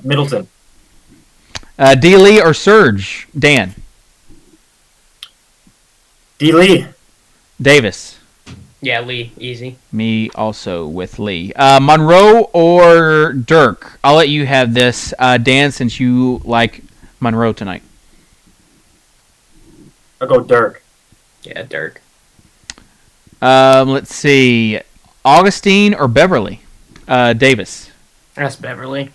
Middleton. D. Lee or Serge? Dan. D. Lee. Davis. Yeah, Lee, easy. Me also with Lee. Monroe or Dirk? I'll let you have this, Dan, since you like Monroe tonight. I'll go Dirk. Yeah, Dirk. Let's see. Augustine or Beverly? Davis. That's Beverly.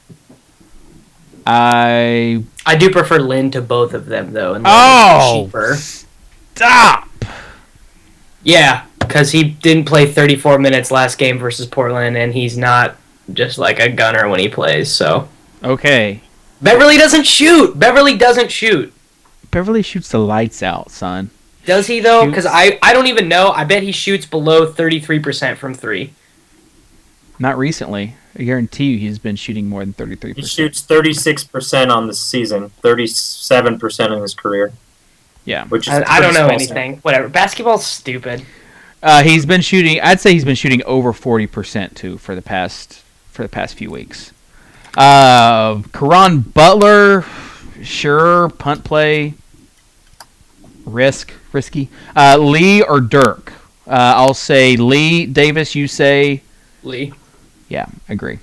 I do prefer Lynn to both of them, though. And cheaper. Stop! Yeah, because he didn't play 34 minutes last game versus Portland, and he's not just like a gunner when he plays, so. Okay. Beverly doesn't shoot! Beverly doesn't shoot! Beverly shoots the lights out, son. Does he, though? Because I don't even know. I bet he shoots below 33% from 3. Not recently. I guarantee you he's been shooting more than 33%. He shoots 36% on the season, 37% in his career. Yeah. Which is I don't know small anything. sample. Whatever. Basketball's stupid. He's been shooting. I'd say he's been shooting over 40% too for the past few weeks. Caron Butler, sure, punt play, risky. Lee or Dirk? I'll say Lee. Davis, you say Lee. Yeah, agree.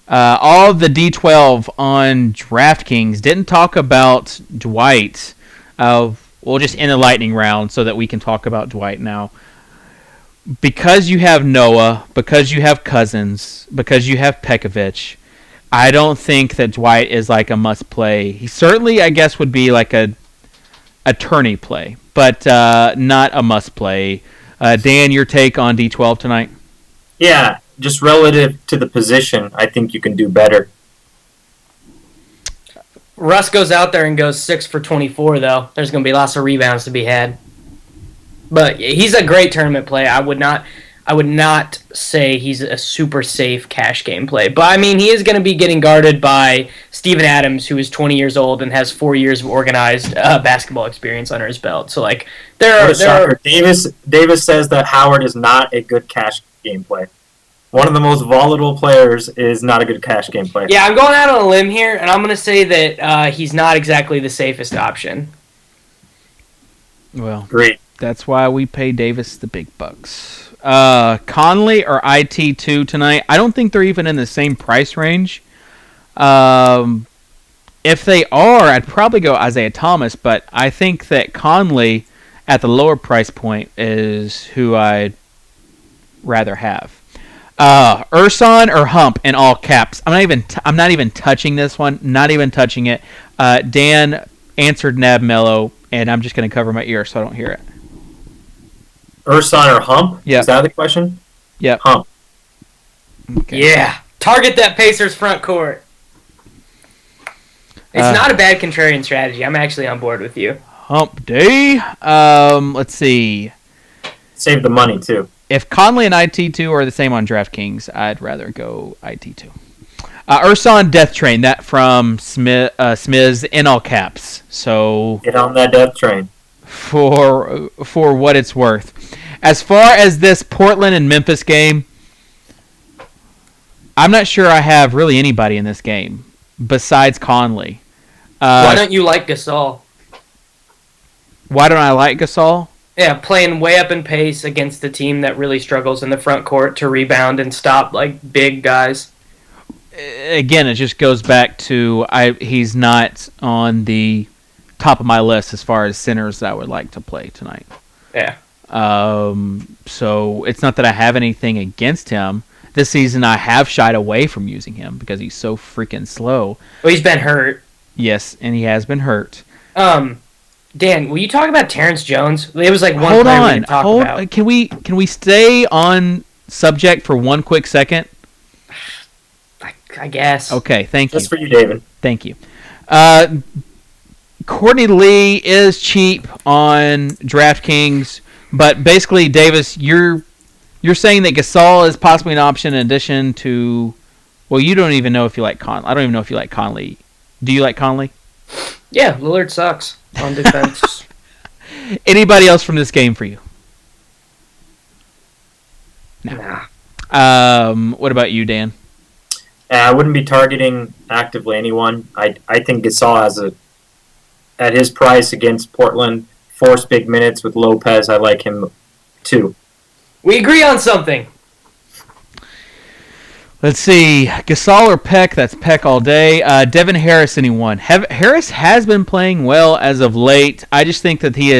All of the D12 on DraftKings didn't talk about Dwight. We'll just end the lightning round so that we can talk about Dwight now. Because you have Noah, because you have Cousins, because you have Pekovic, I don't think that Dwight is like a must play. He certainly, I guess, would be like a tourney play, but not a must play. Dan, your take on D12 tonight? Yeah, just relative to the position, I think you can do better. Russ goes out there and goes 6 for 24, though. There's going to be lots of rebounds to be had. But he's a great tournament play. I would not say he's a super safe cash game play. But, I mean, he is going to be getting guarded by Steven Adams, who is 20 years old and has 4 years of organized basketball experience under his belt. So, like, Davis says that Howard is not a good cash game play. One of the most volatile players is not a good cash game play. Yeah, I'm going out on a limb here, and I'm going to say that he's not exactly the safest option. Well, great. That's why we pay Davis the big bucks. Conley or IT2 tonight? I don't think they're even in the same price range. If they are, I'd probably go Isaiah Thomas, but I think that Conley at the lower price point is who I'd rather have. Urson or Hump in all caps? I'm not even touching this one. Not even touching it. Dan answered Nab Mello, and I'm just going to cover my ear so I don't hear it. Urson or Hump? Yeah. Is that the question? Yep. Hump. Okay. Yeah. Target that Pacers front court. It's not a bad contrarian strategy. I'm actually on board with you. Hump day. Let's see. Save the money, too. If Conley and IT2 are the same on DraftKings, I'd rather go IT2. Urson Death Train, that from Smiz in all caps. So get on that death train. For what it's worth. As far as this Portland and Memphis game, I'm not sure I have really anybody in this game besides Conley. Why don't you like Gasol? Why don't I like Gasol? Yeah, playing way up in pace against a team that really struggles in the front court to rebound and stop like big guys. Again, it just goes back to he's not on the top of my list as far as centers that I would like to play tonight. Yeah. So it's not that I have anything against him. This season I have shied away from using him because he's so freaking slow. Well, he's been hurt. Yes, and he has been hurt. Dan, will you talk about Terrence Jones? It was like one player we didn't talk about. Can we stay on subject for one quick second? I guess. Okay, thank you. Just for you, David. Thank you. Courtney Lee is cheap on DraftKings, but basically, Davis, you're saying that Gasol is possibly an option in addition to. Well, you don't even know if you like Conley. I don't even know if you like Conley. Do you like Conley? Yeah, Lillard sucks on defense. Anybody else from this game for you? No. Nah. What about you, Dan? I wouldn't be targeting actively anyone. I think Gasol has at his price against Portland force big minutes with Lopez. I like him too. We agree on something. Let's see. Gasol or Peck? That's Peck all day. Devin Harris, anyone? Harris has been playing well as of late. I just think that he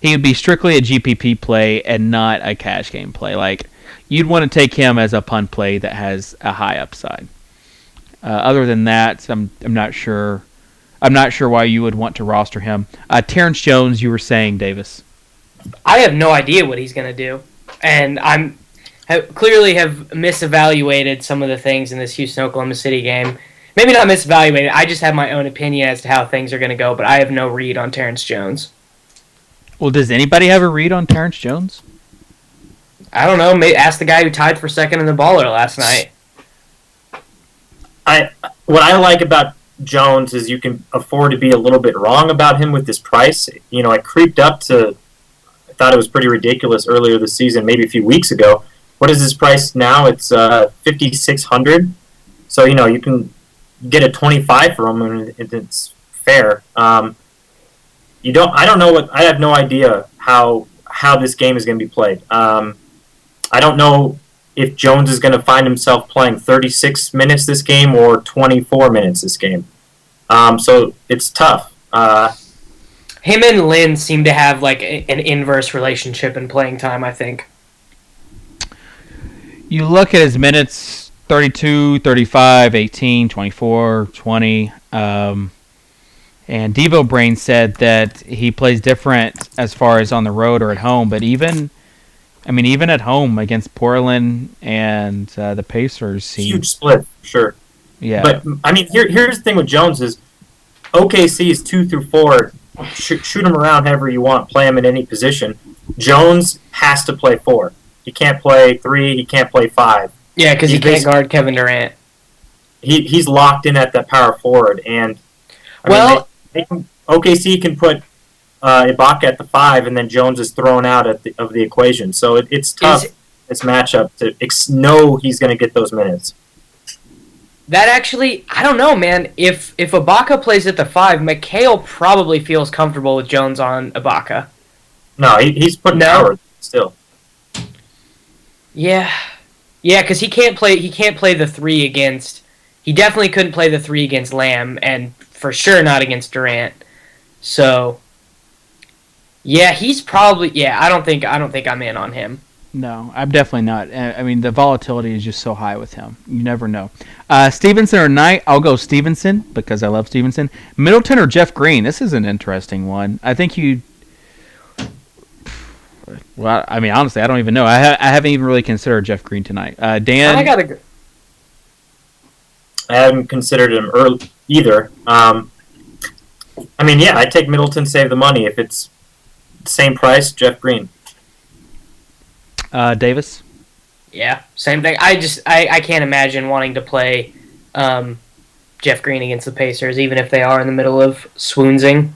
would be strictly a GPP play and not a cash game play. Like, you'd want to take him as a punt play that has a high upside. Other than that, I'm not sure. I'm not sure why you would want to roster him. Terrence Jones, you were saying, Davis. I have no idea what he's going to do, and clearly have misevaluated some of the things in this Houston-Oklahoma City game. Maybe not misevaluated. I just have my own opinion as to how things are going to go, but I have no read on Terrence Jones. Well, does anybody have a read on Terrence Jones? I don't know. Maybe ask the guy who tied for second in the baller last night. What I like about Jones is you can afford to be a little bit wrong about him with this price. You know, I creeped up to, I thought it was pretty ridiculous earlier this season, maybe a few weeks ago. What is his price now? It's $5,600. So, you know, you can get a 25 for him, and it's fair. I have no idea how this game is going to be played. I don't know if Jones is going to find himself playing 36 minutes this game or 24 minutes this game. So it's tough. Him and Lynn seem to have like an inverse relationship in playing time, I think. You look at his minutes, 32, 35, 18, 24, 20. And Devo Brain said that he plays different as far as on the road or at home, but even at home against Portland and the Pacers, huge split, sure. Yeah. But I mean, here's the thing with Jones is OKC is 2 through 4. Shoot him around however you want, play him in any position. Jones has to play 4. He can't play 3. He can't play 5. Yeah, because he can't guard Kevin Durant. He's locked in at that power forward, and OKC can put Ibaka at the 5, and then Jones is thrown out of the equation. So it's tough, this matchup, to know he's going to get those minutes. That actually, I don't know, man. If Ibaka plays at the 5, McHale probably feels comfortable with Jones on Ibaka. No, he's putting power still. Yeah, because he can't play the 3 against. He definitely couldn't play the 3 against Lamb, and for sure not against Durant. So, yeah, he's probably. Yeah, I don't think I'm in on him. No, I'm definitely not. I mean, the volatility is just so high with him. You never know. Stevenson or Knight? I'll go Stevenson because I love Stevenson. Middleton or Jeff Green? This is an interesting one. I think you. Well, I mean, honestly, I don't even know. I haven't even really considered Jeff Green tonight. Dan? I gotta go. I haven't considered him either. I mean, yeah, I'd take Middleton, save the money. If it's the same price, Jeff Green. Davis? Yeah, same thing. I can't imagine wanting to play Jeff Green against the Pacers, even if they are in the middle of swoonsing.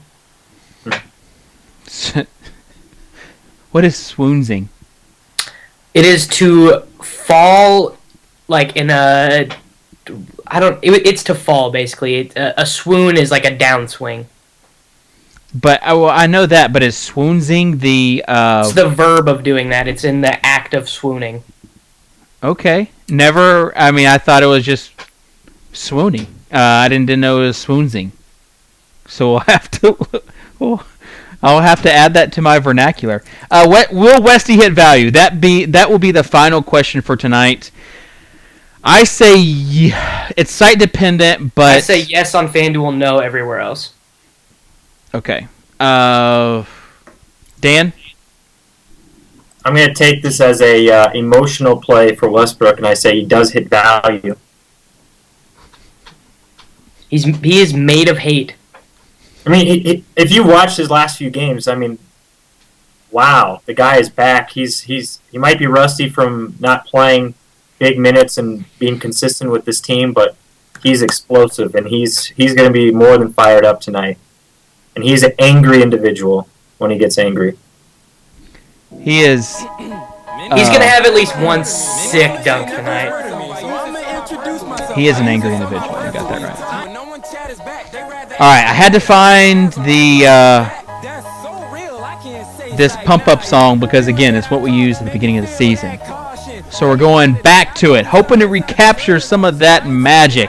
What is swoonsing? It is to fall like in a. It's to fall basically. A swoon is like a downswing. But I know that. But is swoonsing the? It's the verb of doing that. It's in the act of swooning. Okay. Never. I mean, I thought it was just swooning. I didn't know it was swoonsing. So we'll have to. I'll have to add that to my vernacular. Will Westy hit value? That will be the final question for tonight. I say it's site dependent, but I say yes on FanDuel, no everywhere else. Okay. Dan? I'm going to take this as a emotional play for Westbrook, and I say he does hit value. He is made of hate. I mean, if you watch his last few games, I mean, wow, the guy is back. He might be rusty from not playing big minutes and being consistent with this team, but he's explosive, and he's going to be more than fired up tonight. And he's an angry individual when he gets angry. He is. He's going to have at least one sick dunk tonight. He is an angry individual. You got that right. All right, I had to find the this pump-up song because, again, it's what we used at the beginning of the season. So we're going back to it, hoping to recapture some of that magic.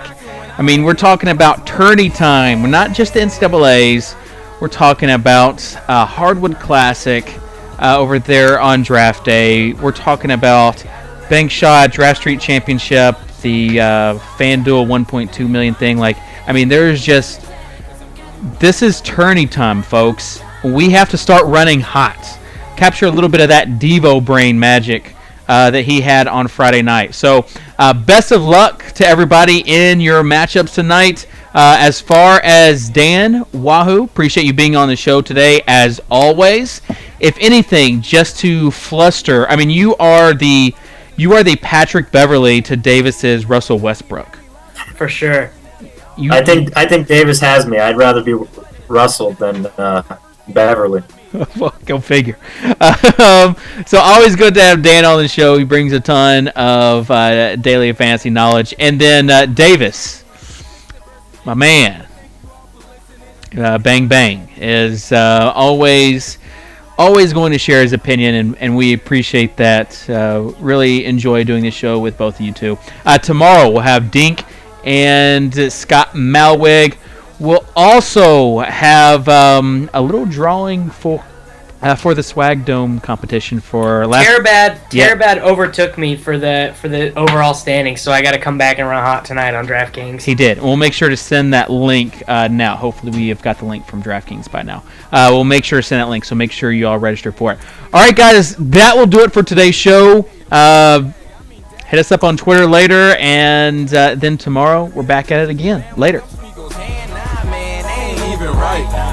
I mean, we're talking about tourney time. We're not just the NCAAs. We're talking about Hardwood Classic over there on Draft Day. We're talking about Bank Shot, Draft Street Championship, the FanDuel 1.2 million thing. Like, I mean, there's just... This is tourney time, folks. We have to start running hot. Capture a little bit of that Devo brain magic that he had on Friday night. So, best of luck to everybody in your matchups tonight. As far as Dan, Wahoo, appreciate you being on the show today, as always. If anything, just to fluster, I mean, you are the Patrick Beverley to Davis's Russell Westbrook. For sure. I think Davis has me. I'd rather be Russell than Beverly. Well, go figure. So always good to have Dan on the show. He brings a ton of daily fantasy knowledge. And then Davis, my man, Bang Bang, is always going to share his opinion, and we appreciate that. Really enjoy doing this show with both of you two. Tomorrow we'll have Dink and Scott Malwig. We'll also have a little drawing for the Swag Dome competition for last. Terabad overtook me for the overall standing, so I got to come back and run hot tonight on DraftKings. He did. We'll make sure to send that link now. Hopefully, we have got the link from DraftKings by now. We'll make sure to send that link, so make sure you all register for it. All right, guys, that will do it for today's show. Hit us up on Twitter later, and then tomorrow we're back at it again. Later.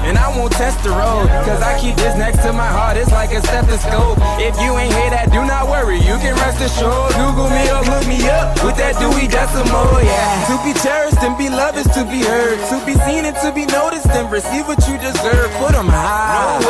And I won't test the road, cause I keep this next to my heart, it's like a stethoscope. If you ain't hear that, do not worry, you can rest assured. Google me or look me up with that Dewey Decimal, yeah. To be cherished and be loved is to be heard, to be seen and to be noticed and receive what you deserve. Put 'em high.